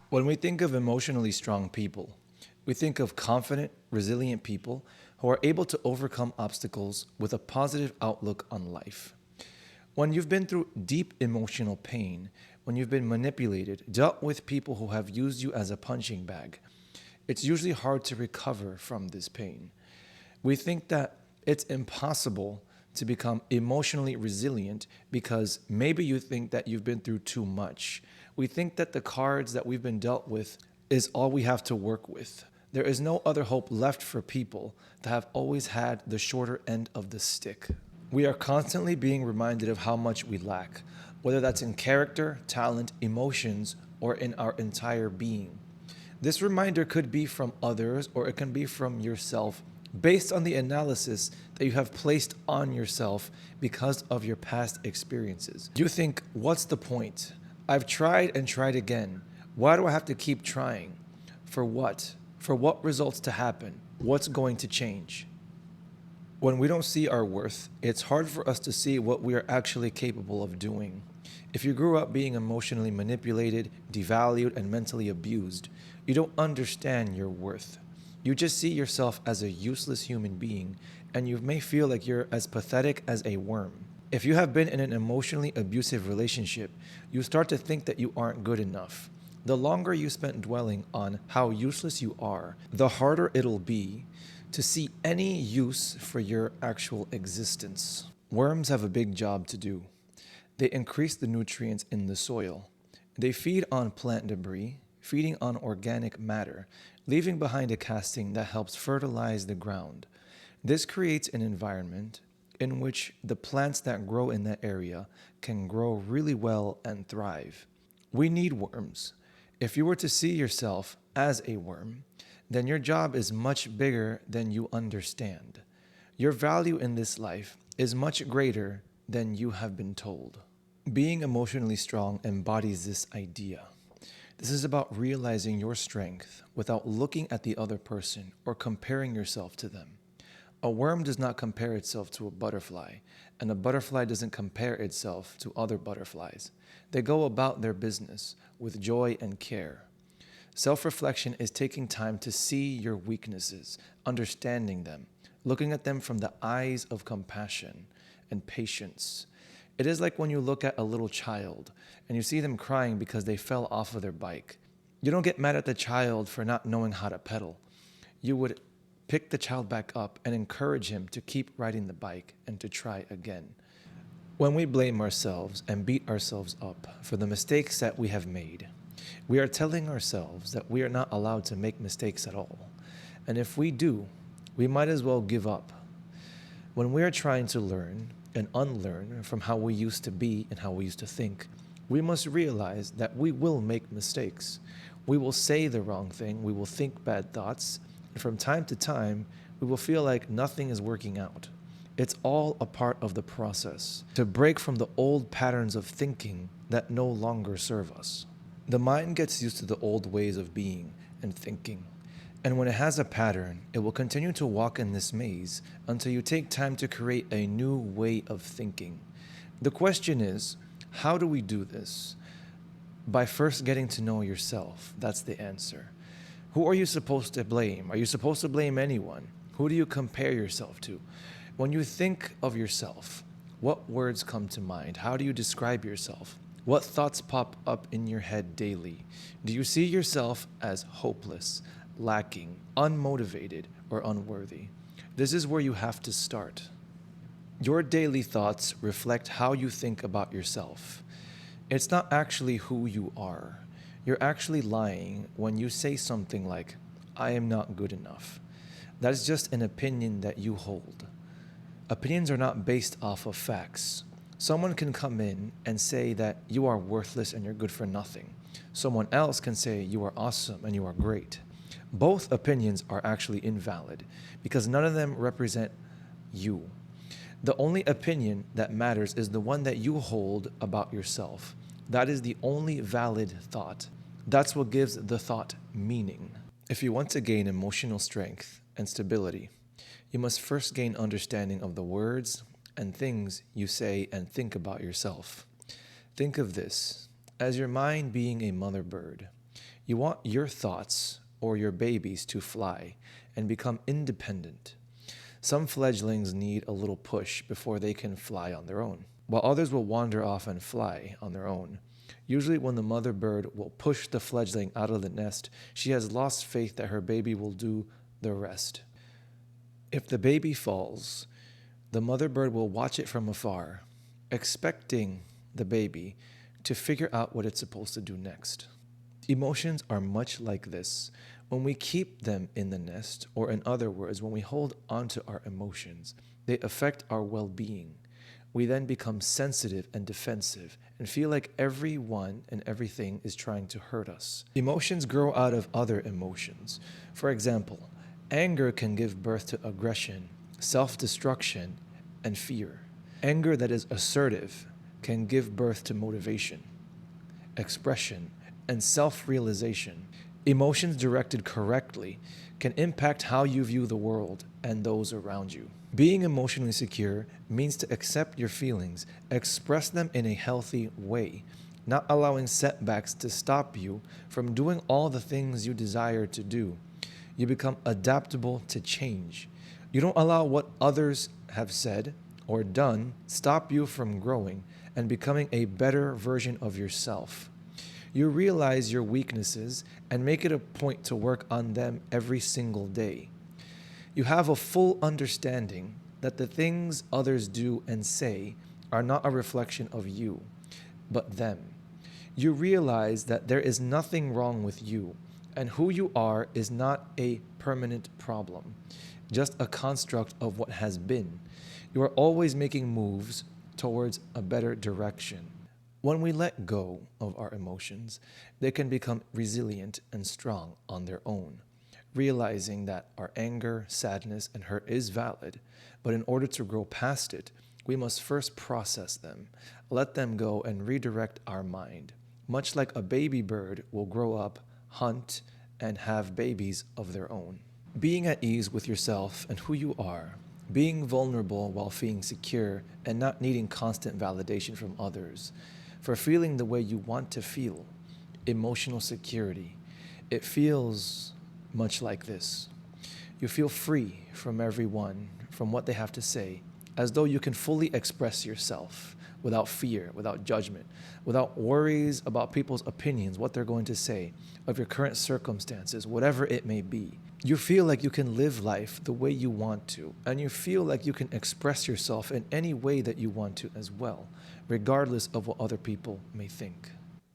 When we think of emotionally strong people, we think of confident, resilient people who are able to overcome obstacles with a positive outlook on life. When you've been through deep emotional pain, when you've been manipulated, dealt with people who have used you as a punching bag, it's usually hard to recover from this pain. We think that it's impossible to become emotionally resilient because maybe you think that you've been through too much. We think that the cards that we've been dealt with is all we have to work with. There is no other hope left for people that have always had the shorter end of the stick. We are constantly being reminded of how much we lack, whether that's in character, talent, emotions, or in our entire being. This reminder could be from others or it can be from yourself based on the analysis that you have placed on yourself because of your past experiences. You think, what's the point? I've tried and tried again. Why do I have to keep trying? For what? For what results to happen? What's going to change? When we don't see our worth, it's hard for us to see what we are actually capable of doing. If you grew up being emotionally manipulated, devalued, and mentally abused, you don't understand your worth. You just see yourself as a useless human being, and you may feel like you're as pathetic as a worm. If you have been in an emotionally abusive relationship, you start to think that you aren't good enough. The longer you spend dwelling on how useless you are, the harder it'll be to see any use for your actual existence. Worms have a big job to do. They increase the nutrients in the soil. They feed on plant debris, feeding on organic matter, leaving behind a casting that helps fertilize the ground. This creates an environment in which the plants that grow in that area can grow really well and thrive. We need worms. If you were to see yourself as a worm, then your job is much bigger than you understand. Your value in this life is much greater than you have been told. Being emotionally strong embodies this idea. This is about realizing your strength without looking at the other person or comparing yourself to them. A worm does not compare itself to a butterfly, and a butterfly doesn't compare itself to other butterflies. They go about their business with joy and care. Self-reflection is taking time to see your weaknesses, understanding them, looking at them from the eyes of compassion and patience. It is like when you look at a little child and you see them crying because they fell off of their bike. You don't get mad at the child for not knowing how to pedal. You would pick the child back up and encourage him to keep riding the bike and to try again. When we blame ourselves and beat ourselves up for the mistakes that we have made, we are telling ourselves that we are not allowed to make mistakes at all. And if we do, we might as well give up. When we are trying to learn and unlearn from how we used to be and how we used to think, we must realize that we will make mistakes. We will say the wrong thing, we will think bad thoughts, and from time to time, we will feel like nothing is working out. It's all a part of the process to break from the old patterns of thinking that no longer serve us. The mind gets used to the old ways of being and thinking. And when it has a pattern, it will continue to walk in this maze until you take time to create a new way of thinking. The question is, how do we do this? By first getting to know yourself. That's the answer. Who are you supposed to blame? Are you supposed to blame anyone? Who do you compare yourself to? When you think of yourself, what words come to mind? How do you describe yourself? What thoughts pop up in your head daily? Do you see yourself as hopeless, lacking, unmotivated, or unworthy? This is where you have to start. Your daily thoughts reflect how you think about yourself. It's not actually who you are. You're actually lying when you say something like, I am not good enough. That is just an opinion that you hold. Opinions are not based off of facts. Someone can come in and say that you are worthless and you're good for nothing. Someone else can say you are awesome and you are great. Both opinions are actually invalid because none of them represent you. The only opinion that matters is the one that you hold about yourself. That is the only valid thought. That's what gives the thought meaning. If you want to gain emotional strength and stability, you must first gain understanding of the words and things you say and think about yourself. Think of this as your mind being a mother bird. You want your thoughts or your babies to fly and become independent. Some fledglings need a little push before they can fly on their own, while others will wander off and fly on their own. Usually when the mother bird will push the fledgling out of the nest, she has lost faith that her baby will do the rest. If the baby falls, the mother bird will watch it from afar, expecting the baby to figure out what it's supposed to do next. Emotions are much like this. When we keep them in the nest, or in other words, when we hold onto our emotions, they affect our well-being. We then become sensitive and defensive and feel like everyone and everything is trying to hurt us. Emotions grow out of other emotions. For example, anger can give birth to aggression, self-destruction, and fear. Anger that is assertive can give birth to motivation, expression, and self-realization. Emotions directed correctly can impact how you view the world and those around you. Being emotionally secure means to accept your feelings, express them in a healthy way, not allowing setbacks to stop you from doing all the things you desire to do. You become adaptable to change. You don't allow what others have said or done stop you from growing and becoming a better version of yourself. You realize your weaknesses and make it a point to work on them every single day. You have a full understanding that the things others do and say are not a reflection of you, but them. You realize that there is nothing wrong with you, and who you are is not a permanent problem, just a construct of what has been. You are always making moves towards a better direction. When we let go of our emotions, they can become resilient and strong on their own, realizing that our anger, sadness, and hurt is valid, but in order to grow past it, we must first process them, let them go, and redirect our mind. Much like a baby bird will grow up, hunt, and have babies of their own. Being at ease with yourself and who you are, being vulnerable while feeling secure and not needing constant validation from others, for feeling the way you want to feel, emotional security. It feels much like this. You feel free from everyone, from what they have to say, as though you can fully express yourself without fear, without judgment, without worries about people's opinions, what they're going to say, of your current circumstances, whatever it may be. You feel like you can live life the way you want to, and you feel like you can express yourself in any way that you want to as well, regardless of what other people may think.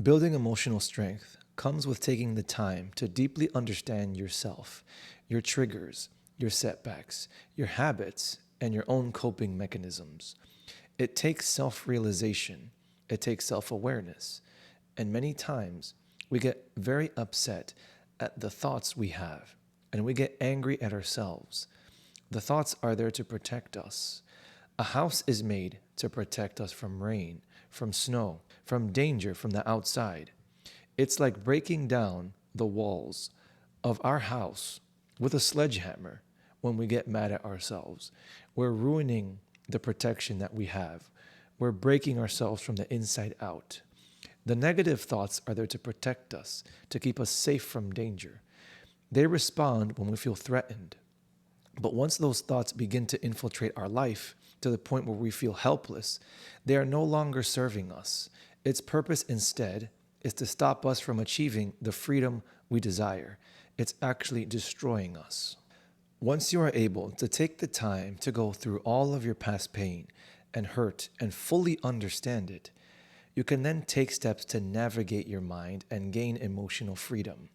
Building emotional strength comes with taking the time to deeply understand yourself, your triggers, your setbacks, your habits, and your own coping mechanisms. It takes self-realization, it takes self-awareness, and many times we get very upset at the thoughts we have, and we get angry at ourselves. The thoughts are there to protect us. A house is made to protect us from rain, from snow, from danger from the outside. It's like breaking down the walls of our house with a sledgehammer when we get mad at ourselves. We're ruining the protection that we have. We're breaking ourselves from the inside out. The negative thoughts are there to protect us, to keep us safe from danger. They respond when we feel threatened. But once those thoughts begin to infiltrate our life to the point where we feel helpless, they are no longer serving us. Its purpose instead is to stop us from achieving the freedom we desire. It's actually destroying us. Once you are able to take the time to go through all of your past pain and hurt and fully understand it, you can then take steps to navigate your mind and gain emotional freedom.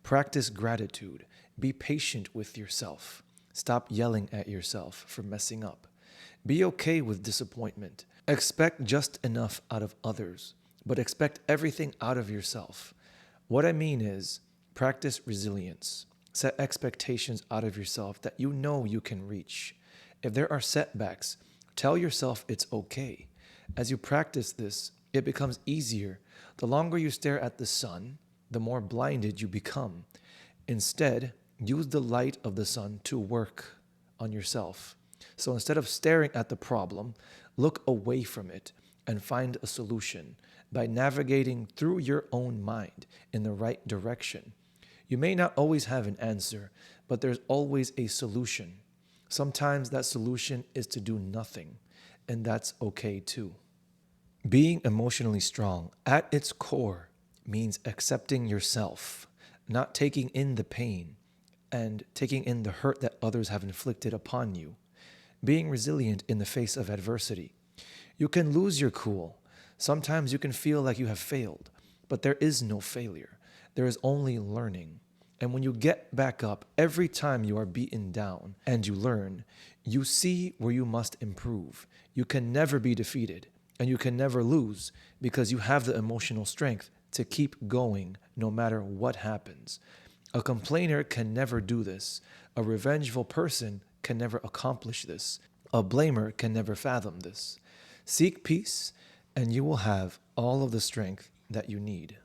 Practice gratitude. Be patient with yourself. Stop yelling at yourself for messing up. Be okay with disappointment. Expect just enough out of others, but expect everything out of yourself. What I mean is, practice resilience. Set expectations out of yourself that you know you can reach. If there are setbacks, tell yourself it's okay. As you practice this, it becomes easier. The longer you stare at the sun, the more blinded you become. Instead, use the light of the sun to work on yourself. So instead of staring at the problem, look away from it and find a solution by navigating through your own mind in the right direction. You may not always have an answer, but there's always a solution. Sometimes that solution is to do nothing, and that's okay too. Being emotionally strong at its core means accepting yourself, not taking in the pain and taking in the hurt that others have inflicted upon you. Being resilient in the face of adversity. You can lose your cool. Sometimes you can feel like you have failed, but there is no failure. There is only learning. And when you get back up every time you are beaten down and you learn, you see where you must improve. You can never be defeated and you can never lose because you have the emotional strength to keep going no matter what happens. A complainer can never do this. A revengeful person can never accomplish this. A blamer can never fathom this. Seek peace, and you will have all of the strength that you need.